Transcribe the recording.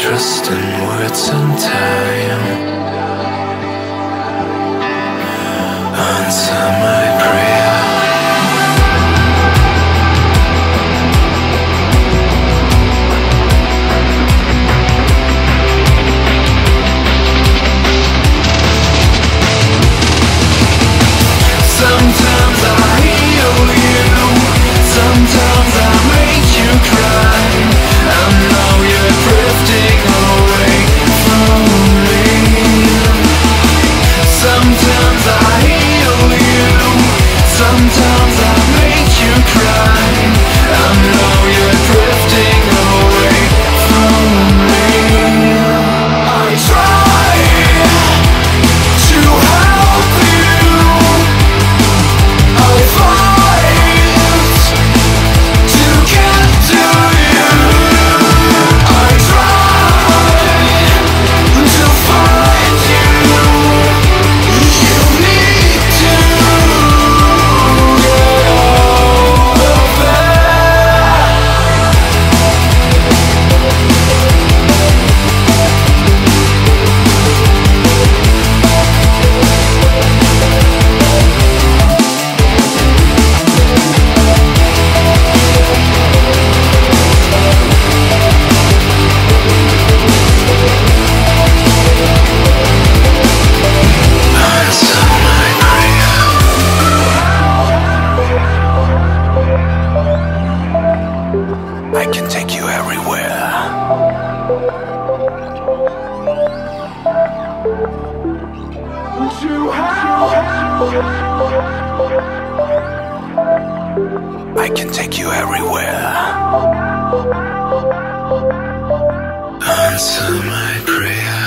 trust in words and time. Answer my prayer. Sometimes I heal you, sometimes I make you cry. I know you're drifting away from me. Sometimes I heal you, sometimes I make you cry. I know you're drifting away from me. I try to help you, I fight to get to you. I try to find you. You need to get out of bed. Answer my prayer. I can take you everywhere. I can take you everywhere. Answer my prayer.